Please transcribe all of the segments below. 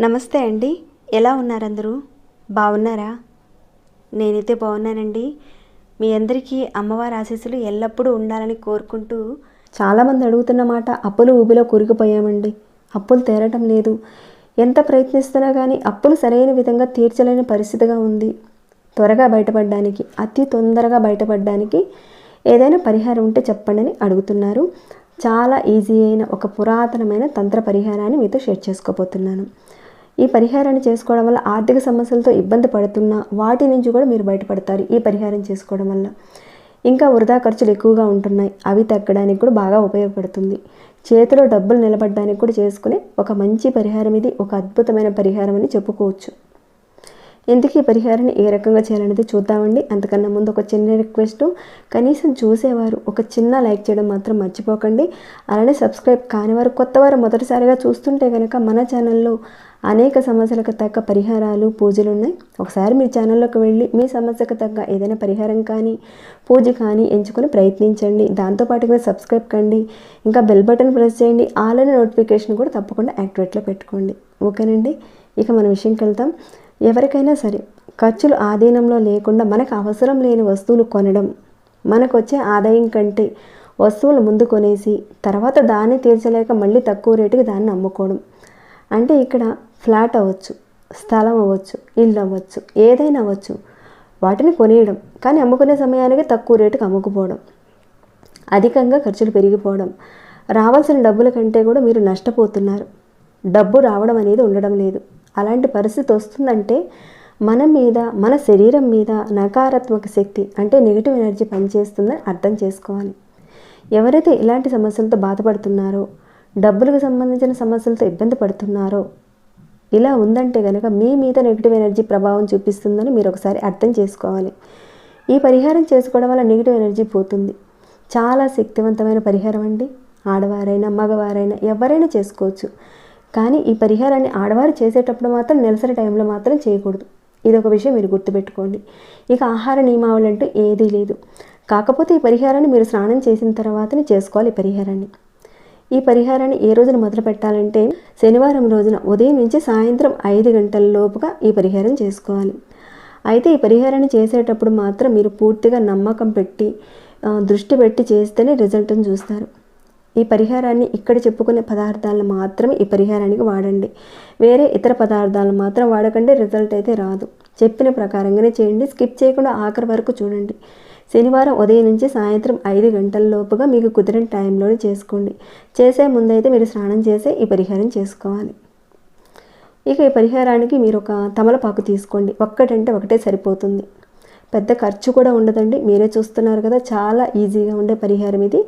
నమస్తే అండి, ఎలా ఉన్నారు అందరూ? బాగున్నారా? నేనైతే బాగున్నానండి. మీ అందరికీ అమ్మవారి ఆశీస్సులు ఎల్లప్పుడూ ఉండాలని కోరుకుంటూ, చాలామంది అడుగుతున్న మాట, అప్పులు ఊబిలో కూరుకుపోయామండి, అప్పులు తీరటం లేదు, ఎంత ప్రయత్నిస్తున్నా కానీ అప్పులు సరైన విధంగా తీర్చలేని పరిస్థితిగా ఉంది. త్వరగా బయటపడడానికి, అతి తొందరగా బయటపడడానికి ఏదైనా పరిహారం ఉంటే చెప్పండి అని అడుగుతున్నారు. చాలా ఈజీ అయిన ఒక పురాతనమైన తంత్ర పరిహారాన్ని మీతో షేర్ చేసుకోబోతున్నాను. ఈ పరిహారాన్ని చేసుకోవడం వల్ల ఆర్థిక సమస్యలతో ఇబ్బంది పడుతున్నా వాటి నుంచి కూడా మీరు బయటపడతారు ఈ పరిహారం చేసుకోవడం వల్ల. ఇంకా వృధా ఖర్చులు ఎక్కువగా ఉంటున్నాయి, అవి తగ్గడానికి కూడా బాగా ఉపయోగపడుతుంది. చేతిలో డబ్బులు నిలబడడానికి కూడా చేసుకునే ఒక మంచి పరిహారం ఇది, ఒక అద్భుతమైన పరిహారం అని చెప్పుకోవచ్చు. ఎందుకు ఈ పరిహారాన్ని ఏ రకంగా చేయాలనేది చూద్దామండి. అంతకన్నా ముందు ఒక చిన్న రిక్వెస్ట్, కనీసం చూసేవారు ఒక చిన్న లైక్ చేయడం మాత్రం మర్చిపోకండి. అలానే సబ్స్క్రైబ్ కానివారు, కొత్తవారు మొదటిసారిగా చూస్తుంటే కనుక మన ఛానల్లో అనేక సమస్యలకు తగ్గ పరిహారాలు, పూజలు ఉన్నాయి. ఒకసారి మీ ఛానల్లోకి వెళ్ళి మీ సమస్యకు తగ్గ ఏదైనా పరిహారం కానీ పూజ కానీ ఎంచుకొని ప్రయత్నించండి. దాంతోపాటుగా సబ్స్క్రైబ్ కండి, ఇంకా బెల్ బటన్ ప్రెస్ చేయండి, ఆల్ అనే నోటిఫికేషన్ కూడా తప్పకుండా యాక్టివేట్లో పెట్టుకోండి. ఓకేనండి, ఇక మన విషయంకి వెళ్తాం. ఎవరికైనా సరే ఖర్చులు ఆధీనంలో లేకుండా మనకు అవసరం లేని వస్తువులు కొనడం, మనకు వచ్చే ఆదాయం కంటే వస్తువులు ముందు కొనేసి తర్వాత దాన్ని తీర్చలేక మళ్ళీ తక్కువ రేటుకి దాన్ని అమ్ముకోవడం. అంటే ఇక్కడ ఫ్లాట్ అవ్వచ్చు, స్థలం అవ్వచ్చు, ఇల్లు అవ్వచ్చు, ఏదైనా అవ్వచ్చు, వాటిని కొనేయడం కానీ అమ్ముకునే సమయానికి తక్కువ రేటుకి అమ్ముకుపోవడం, అధికంగా ఖర్చులు పెరిగిపోవడం, రావాల్సిన డబ్బుల కంటే కూడా మీరు నష్టపోతున్నారు, డబ్బు రావడం అనేది ఉండడం లేదు. అలాంటి పరిస్థితి వస్తుందంటే మన మీద, మన శరీరం మీద నకారాత్మక శక్తి అంటే నెగిటివ్ ఎనర్జీ పనిచేస్తుందని అర్థం చేసుకోవాలి. ఎవరైతే ఇలాంటి సమస్యలతో బాధపడుతున్నారో, డబ్బులకు సంబంధించిన సమస్యలతో ఇబ్బంది పడుతున్నారో, ఇలా ఉందంటే కనుక మీ మీద నెగిటివ్ ఎనర్జీ ప్రభావం చూపిస్తుందని మీరు ఒకసారి అర్థం చేసుకోవాలి. ఈ పరిహారం చేసుకోవడం వల్ల నెగిటివ్ ఎనర్జీ పోతుంది. చాలా శక్తివంతమైన పరిహారం అండి. ఆడవారైనా మగవారైనా ఎవరైనా చేసుకోవచ్చు. కానీ ఈ పరిహారాన్ని ఆడవారు చేసేటప్పుడు మాత్రం నెలసరి టైంలో మాత్రం చేయకూడదు. ఇది ఒక విషయం మీరు గుర్తుపెట్టుకోండి. ఇక ఆహార నియమావళి అంటూ ఏదీ లేదు. కాకపోతే ఈ పరిహారాన్ని మీరు స్నానం చేసిన తర్వాతనే చేసుకోవాలి. ఈ పరిహారాన్ని ఏ రోజున మొదలు పెట్టాలంటే శనివారం రోజున ఉదయం నుంచి సాయంత్రం 5 గంటల లోపుగా ఈ పరిహారం చేసుకోవాలి. అయితే ఈ పరిహారాన్ని చేసేటప్పుడు మాత్రం మీరు పూర్తిగా నమ్మకం పెట్టి దృష్టి పెట్టి చేస్తేనే రిజల్ట్ని చూస్తారు. ఈ పరిహారాన్ని ఇక్కడ చెప్పుకునే పదార్థాలను మాత్రమే ఈ పరిహారానికి వాడండి. వేరే ఇతర పదార్థాలను మాత్రం వాడకండి, రిజల్ట్ అయితే రాదు. చెప్పిన ప్రకారంగానే చేయండి, స్కిప్ చేయకుండా ఆఖరి వరకు చూడండి. శనివారం ఉదయం నుంచి సాయంత్రం 5 గంటల లోపుగా మీకు కుదిరిన టైంలోనే చేసుకోండి. చేసే ముందైతే మీరు స్నానం చేసే ఈ పరిహారం చేసుకోవాలి. ఇక ఈ పరిహారానికి మీరు ఒక తమలపాకు తీసుకోండి. ఒక్కటంటే ఒకటే సరిపోతుంది, పెద్ద ఖర్చు కూడా ఉండదండి. మీరే చూస్తున్నారు కదా, చాలా ఈజీగా ఉండే పరిహారం ఇది.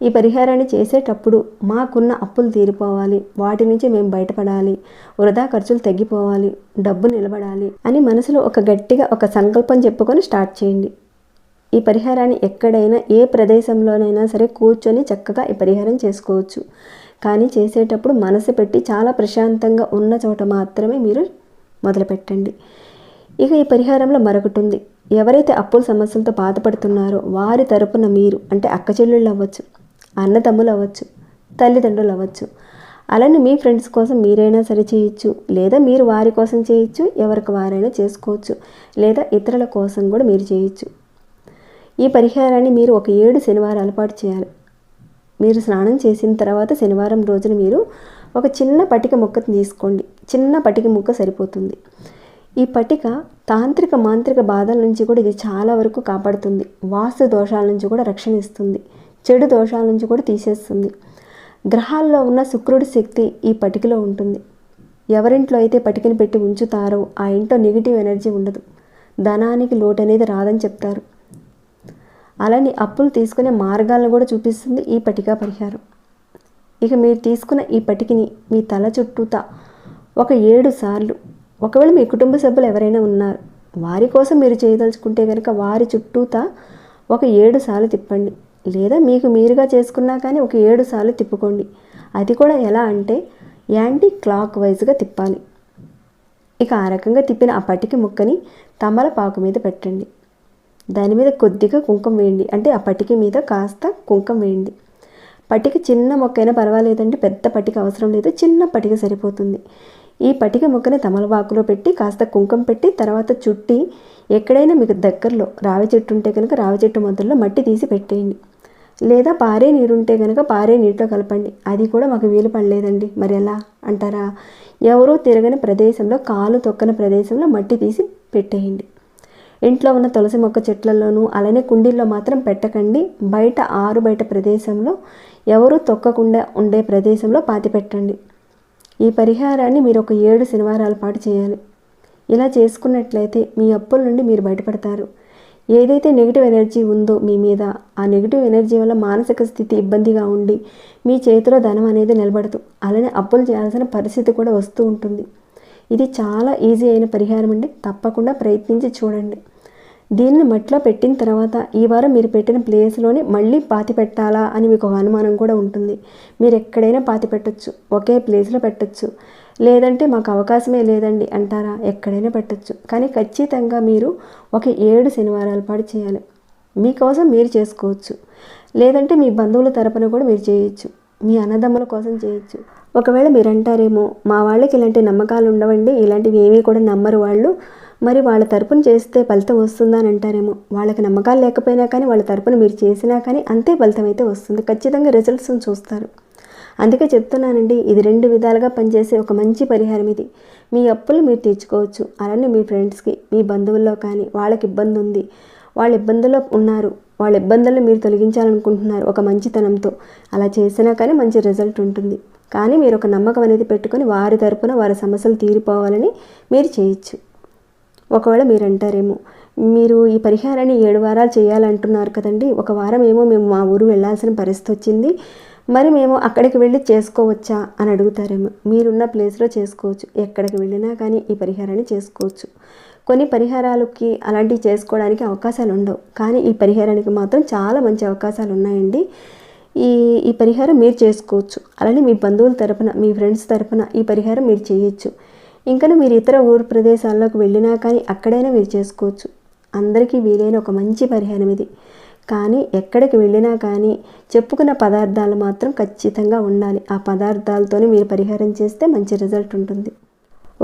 ఈ పరిహారాన్ని చేసేటప్పుడు మాకున్న అప్పులు తీరిపోవాలి, వాటి నుంచి మేము బయటపడాలి, వృధా ఖర్చులు తగ్గిపోవాలి, డబ్బు నిలబడాలి అని మనసులో ఒక గట్టిగా ఒక సంకల్పం చెప్పుకొని స్టార్ట్ చేయండి. ఈ పరిహారాన్ని ఎక్కడైనా ఏ ప్రదేశంలోనైనా సరే కూర్చొని చక్కగా ఈ పరిహారం చేసుకోవచ్చు. కానీ చేసేటప్పుడు మనసు పెట్టి చాలా ప్రశాంతంగా ఉన్న చోట మాత్రమే మీరు మొదలుపెట్టండి. ఇక ఈ పరిహారంలో మరొకటి ఉంది. ఎవరైతే అప్పుల సమస్యలతో బాధపడుతున్నారో వారి తరపున మీరు, అంటే అక్క చెల్లెళ్ళు అవ్వచ్చు, అన్నదమ్ములు అవ్వచ్చు, తల్లిదండ్రులు అవ్వచ్చు, అలానే మీ ఫ్రెండ్స్ కోసం మీరైనా సరే చేయొచ్చు, లేదా మీరు వారి కోసం చేయొచ్చు, ఎవరికి వారైనా చేసుకోవచ్చు, లేదా ఇతరుల కోసం కూడా మీరు చేయొచ్చు. ఈ పరిహారాన్ని మీరు ఒక 7 శనివారాల పాటు చేయాలి. మీరు స్నానం చేసిన తర్వాత శనివారం రోజున మీరు ఒక చిన్న పటిక ముక్కను తీసుకోండి. చిన్న పటిక ముక్క సరిపోతుంది. ఈ పటిక తాంత్రిక మాంత్రిక బాధల నుంచి కూడా ఇది చాలా వరకు కాపాడుతుంది. వాస్తు దోషాల నుంచి కూడా రక్షణ ఇస్తుంది. చెడు దోషాల నుంచి కూడా తీసేస్తుంది. గ్రహాల్లో ఉన్న శుక్రుడి శక్తి ఈ పటికలో ఉంటుంది. ఎవరింట్లో అయితే పటికని పెట్టి ఉంచుతారో ఆ ఇంట్లో నెగిటివ్ ఎనర్జీ ఉండదు, ధనానికి లోటు అనేది రాదని చెప్తారు. అలానే అప్పులు తీసుకునే మార్గాలను కూడా చూపిస్తుంది ఈ పటిక పరిహారం. ఇక మీరు తీసుకున్న ఈ పటికని మీ తల చుట్టూతా ఒక 7 సార్లు, ఒకవేళ మీ కుటుంబ సభ్యులు ఎవరైనా ఉన్నారు వారి కోసం మీరు చేయదలుచుకుంటే కనుక వారి చుట్టూతా ఒక 7 సార్లు తిప్పండి. లేదా మీకు మీరుగా చేసుకున్నా కానీ ఒక 7 సార్లు తిప్పుకోండి. అది కూడా ఎలా అంటే యాంటీ క్లాక్ వైజ్గా తిప్పాలి. ఇక ఆ రకంగా తిప్పిన ఆ పటిక ముక్కని తమలపాకు మీద పెట్టండి. దాని మీద కొద్దిగా కుంకుమ వేయండి. అంటే ఆ పటిక మీద కాస్త కుంకుమ వేయండి. పటిక చిన్న మొక్క అయినా పర్వాలేదండి, పెద్ద పటిక అవసరం లేదు, చిన్న పటిక సరిపోతుంది. ఈ పటిక మొక్కని తమలపాకులో పెట్టి కాస్త కుంకుమ పెట్టి తర్వాత చుట్టి ఎక్కడైనా మీకు దగ్గరలో రావి చెట్టు ఉంటే కనుక రావి చెట్టు మొదల్లో మట్టి తీసి పెట్టేయండి. లేదా పారే నీరు ఉంటే కనుక పారే నీటిలో కలపండి. అది కూడా మాకు వీలు పడలేదండి, మరి ఎలా అంటారా? ఎవరూ తిరగని ప్రదేశంలో, కాలు తొక్కని ప్రదేశంలో మట్టి తీసి పెట్టేయండి. ఇంట్లో ఉన్న తులసి మొక్క చెట్లలోనూ అలానే కుండీల్లో మాత్రం పెట్టకండి. బయట ఆరు బయట ప్రదేశంలో ఎవరూ తొక్కకుండా ఉండే ప్రదేశంలో పాతి పెట్టండి. ఈ పరిహారాన్ని మీరు ఒక 7 శనివారాల పాటు చేయాలి. ఇలా చేసుకున్నట్లయితే మీ అప్పుల నుండి మీరు బయటపడతారు. ఏదైతే నెగిటివ్ ఎనర్జీ ఉందో మీ మీద, ఆ నెగిటివ్ ఎనర్జీ వల్ల మానసిక స్థితి ఇబ్బందిగా ఉండి మీ చేతిలో ధనం అనేది నిలబడదు. అలానే అప్పులు చేయాల్సిన పరిస్థితి కూడా వస్తూ ఉంటుంది. ఇది చాలా ఈజీ అయిన పరిహారం అండి. తప్పకుండా ప్రయత్నించి చూడండి. దీన్ని మట్టిలో పెట్టిన తర్వాత ఈ వారం మీరు పెట్టిన ప్లేస్లోనే మళ్ళీ పాతి పెట్టాలా అని మీకు ఒక అనుమానం కూడా ఉంటుంది. మీరు ఎక్కడైనా పాతి పెట్టచ్చు, ఒకే ప్లేస్లో పెట్టచ్చు. లేదంటే మాకు అవకాశమే లేదండి అంటారా? ఎక్కడైనా పెట్టచ్చు. కానీ ఖచ్చితంగా మీరు ఒక 7 శనివారాల పాటు చేయాలి. మీకోసం మీరు చేసుకోవచ్చు, లేదంటే మీ బంధువుల తరపున కూడా మీరు చేయొచ్చు, మీ అన్నదమ్ముల కోసం చేయొచ్చు. ఒకవేళ మీరు అంటారేమో, మా వాళ్ళకి ఇలాంటి నమ్మకాలు ఉండవండి, ఇలాంటివి ఏమీ కూడా నమ్మరు వాళ్ళు, మరి వాళ్ళ తరపున చేస్తే ఫలితం వస్తుందా అని అంటారేమో. వాళ్ళకి నమ్మకాలు లేకపోయినా కానీ వాళ్ళ తరపున మీరు చేసినా కానీ అంతే ఫలితం అయితే వస్తుంది. ఖచ్చితంగా రిజల్ట్స్ని చూస్తారు. అందుకే చెప్తున్నానండి, ఇది 2 విధాలుగా పనిచేసే ఒక మంచి పరిహారం ఇది. మీ అప్పులు మీరు తీర్చుకోవచ్చు. అలానే మీ ఫ్రెండ్స్కి, మీ బంధువుల్లో కానీ వాళ్ళకి ఇబ్బంది ఉంది, వాళ్ళ ఇబ్బందుల్లో ఉన్నారు, వాళ్ళ ఇబ్బందులను మీరు తొలగించాలనుకుంటున్నారు ఒక మంచితనంతో, అలా చేసినా కానీ మంచి రిజల్ట్ ఉంటుంది. కానీ మీరు ఒక నమ్మకం అనేది పెట్టుకొని వారి తరపున వారి సమస్యలు తీరిపోవాలని మీరు చేయొచ్చు. ఒకవేళ మీరు అంటారేమో, మీరు ఈ పరిహారాన్ని 7 వారాలు చేయాలంటున్నారు కదండి, ఒక వారం ఏమో మేము మా ఊరు వెళ్ళాల్సిన పరిస్థితి వచ్చింది, మరి మేము అక్కడికి వెళ్ళి చేసుకోవచ్చా అని అడుగుతారేమో. మీరున్న ప్లేస్లో చేసుకోవచ్చు. ఎక్కడికి వెళ్ళినా కానీ ఈ పరిహారాన్ని చేసుకోవచ్చు. కొన్ని పరిహారాలకి అలాంటివి చేసుకోవడానికి అవకాశాలు ఉండవు, కానీ ఈ పరిహారానికి మాత్రం చాలా మంచి అవకాశాలు ఉన్నాయండి. ఈ పరిహారం మీరు చేసుకోవచ్చు. అలానే మీ బంధువుల తరపున, మీ ఫ్రెండ్స్ తరపున ఈ పరిహారం మీరు చేయొచ్చు. ఇంకా మీరు ఇతర ఊరు ప్రదేశాల్లోకి వెళ్ళినా కానీ అక్కడైనా మీరు చేసుకోవచ్చు. అందరికీ వీలైన ఒక మంచి పరిహారం ఇది. కానీ ఎక్కడికి వెళ్ళినా కానీ చెప్పుకున్న పదార్థాలు మాత్రం ఖచ్చితంగా ఉండాలి. ఆ పదార్థాలతోనే మీరు పరిహారం చేస్తే మంచి రిజల్ట్ ఉంటుంది.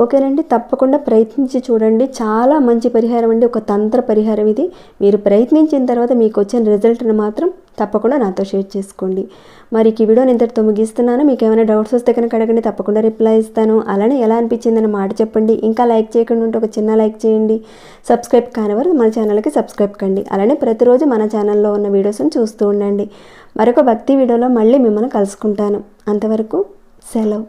ఓకేనండి, తప్పకుండా ప్రయత్నించి చూడండి. చాలా మంచి పరిహారం అండి, ఒక తంత్ర పరిహారం ఇది. మీరు ప్రయత్నించిన తర్వాత మీకు వచ్చిన రిజల్ట్ని మాత్రం తప్పకుండా నాతో షేర్ చేసుకోండి. మరి ఈ వీడియోని ఇంతటితో ముగిస్తున్నాను. మీకు ఏమైనా డౌట్స్ వస్తే కనుక అడగండి, తప్పకుండా రిప్లై ఇస్తాను. అలానే ఎలా అనిపించిందని మాట చెప్పండి. ఇంకా లైక్ చేయకుండా ఉంటే ఒక చిన్న లైక్ చేయండి. సబ్స్క్రైబ్ కానివారు మన ఛానల్కి సబ్స్క్రైబ్ కండి. అలానే ప్రతిరోజు మన ఛానల్లో ఉన్న వీడియోస్ని చూస్తూ ఉండండి. మరొక భక్తి వీడియోలో మళ్ళీ మిమ్మల్ని కలుసుకుంటాను. అంతవరకు సెలవు.